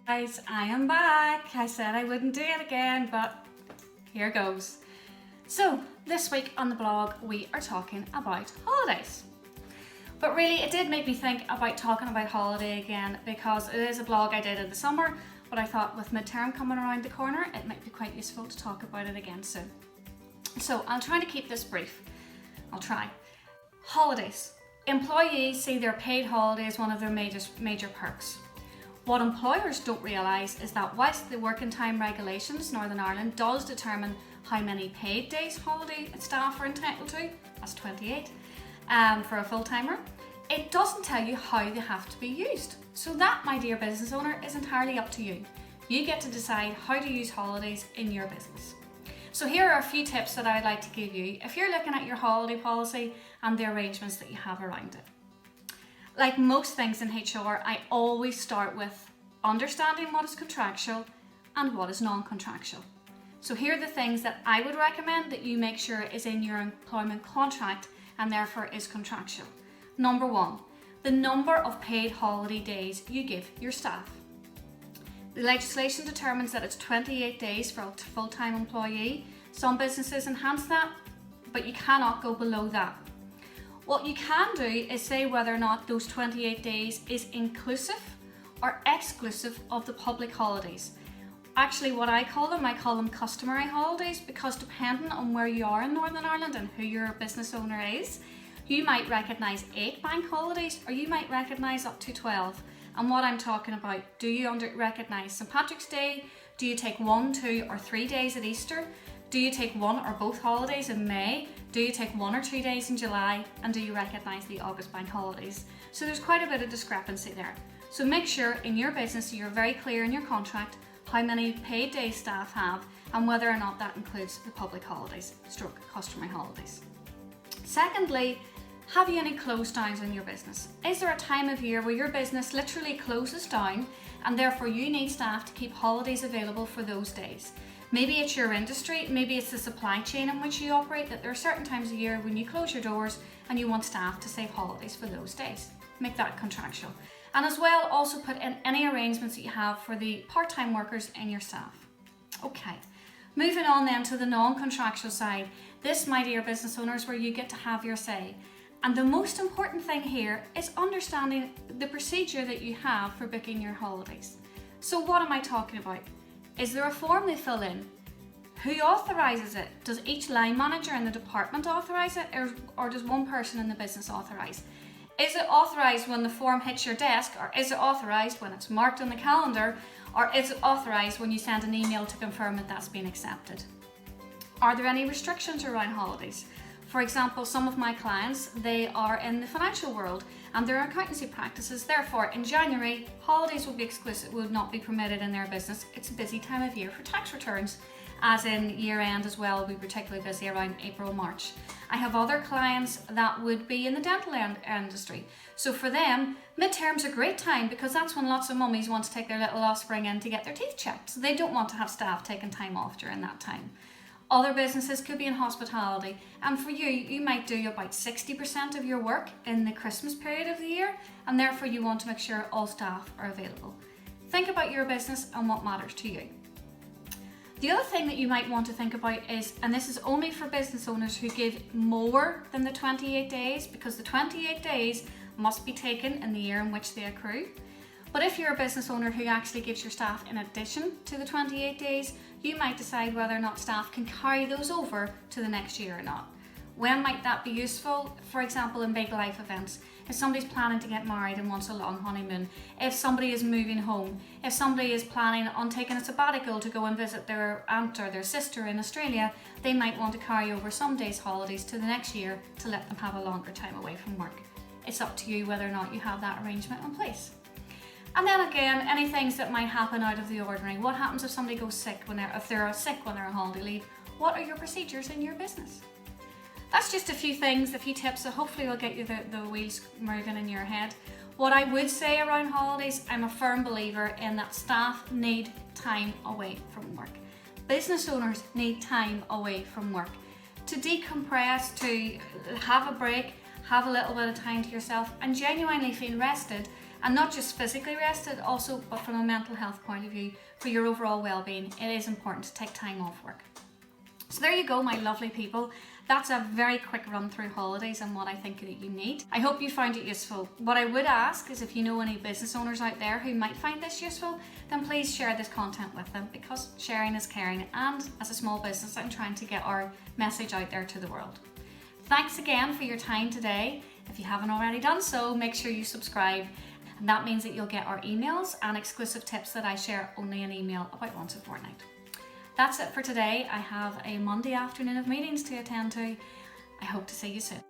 Guys, I am back. I said I wouldn't do it again, but here goes. So, this week on the blog, we are talking about holidays. But really, it did make me think about talking about holiday again because it is a blog I did in the summer, but I thought with midterm coming around the corner, it might be quite useful to talk about it again soon. So, I'll try to keep this brief. I'll try. Holidays. Employees see their paid holiday as one of their major perks. What employers don't realise is that whilst the working time regulations Northern Ireland does determine how many paid days holiday staff are entitled to, that's 28, for a full-timer, it doesn't tell you how they have to be used. So that, my dear business owner, is entirely up to you. You get to decide how to use holidays in your business. So here are a few tips that I'd like to give you if you're looking at your holiday policy and the arrangements that you have around it. Like most things in HR, I always start with understanding what is contractual and what is non-contractual. So here are the things that I would recommend that you make sure is in your employment contract and therefore is contractual. Number one, the number of paid holiday days you give your staff. The legislation determines that it's 28 days for a full-time employee. Some businesses enhance that, but you cannot go below that. What you can do is say whether or not those 28 days is inclusive or exclusive of the public holidays. Actually, what I call them customary holidays, because depending on where you are in Northern Ireland and who your business owner is, you might recognise 8 bank holidays or you might recognise up to 12. And what I'm talking about, do you recognise St. Patrick's Day? Do you take 1, 2 or 3 days at Easter? Do you take one or both holidays in May? Do you take 1 or 2 days in July? And do you recognise the August bank holidays? So there's quite a bit of discrepancy there. So make sure in your business you're very clear in your contract how many paid days staff have and whether or not that includes the public holidays, stroke customary holidays. Secondly, have you any close downs in your business? Is there a time of year where your business literally closes down and therefore you need staff to keep holidays available for those days? Maybe it's your industry, maybe it's the supply chain in which you operate, that there are certain times of year when you close your doors and you want staff to save holidays for those days. Make that contractual. And as well, also put in any arrangements that you have for the part-time workers in your staff. Okay, moving on then to the non-contractual side. This, my dear business owners, where you get to have your say. And the most important thing here is understanding the procedure that you have for booking your holidays. So what am I talking about? Is there a form they fill in? Who authorises it? Does each line manager in the department authorise it, or does one person in the business authorise? Is it authorised when the form hits your desk, or is it authorised when it's marked on the calendar, or is it authorised when you send an email to confirm that that's been accepted? Are there any restrictions around holidays? For example, some of my clients, they are in the financial world and their accountancy practices. Therefore, in January, holidays would not be permitted in their business. It's a busy time of year for tax returns, as in year end as well, will be particularly busy around April, March. I have other clients that would be in the dental industry. So for them, midterm's a great time because that's when lots of mummies want to take their little offspring in to get their teeth checked. So they don't want to have staff taking time off during that time. Other businesses could be in hospitality, and for you, you might do about 60% of your work in the Christmas period of the year, and therefore you want to make sure all staff are available. Think about your business and what matters to you. The other thing that you might want to think about is, and this is only for business owners who give more than the 28 days, because the 28 days must be taken in the year in which they accrue. But if you're a business owner who actually gives your staff in addition to the 28 days, you might decide whether or not staff can carry those over to the next year or not. When might that be useful? For example, in big life events. If somebody's planning to get married and wants a long honeymoon, if somebody is moving home, if somebody is planning on taking a sabbatical to go and visit their aunt or their sister in Australia, they might want to carry over some days' holidays to the next year to let them have a longer time away from work. It's up to you whether or not you have that arrangement in place. And then again, any things that might happen out of the ordinary. What happens if somebody goes sick if they're sick when they're on holiday leave? What are your procedures in your business? That's just a few things, a few tips that hopefully will get you the wheels moving in your head. What I would say around holidays, I'm a firm believer in that staff need time away from work. Business owners need time away from work to decompress, to have a break, have a little bit of time to yourself and genuinely feel rested And not just physically rested, also, but from a mental health point of view, for your overall well-being, it is important to take time off work. So there you go, my lovely people. That's a very quick run through holidays and what I think that you need. I hope you found it useful. What I would ask is if you know any business owners out there who might find this useful, then please share this content with them, because sharing is caring, and as a small business, I'm trying to get our message out there to the world. Thanks again for your time today. If you haven't already done so, make sure you subscribe, and that means that you'll get our emails and exclusive tips that I share only in email about once a fortnight. That's it for today. I have a Monday afternoon of meetings to attend to. I hope to see you soon.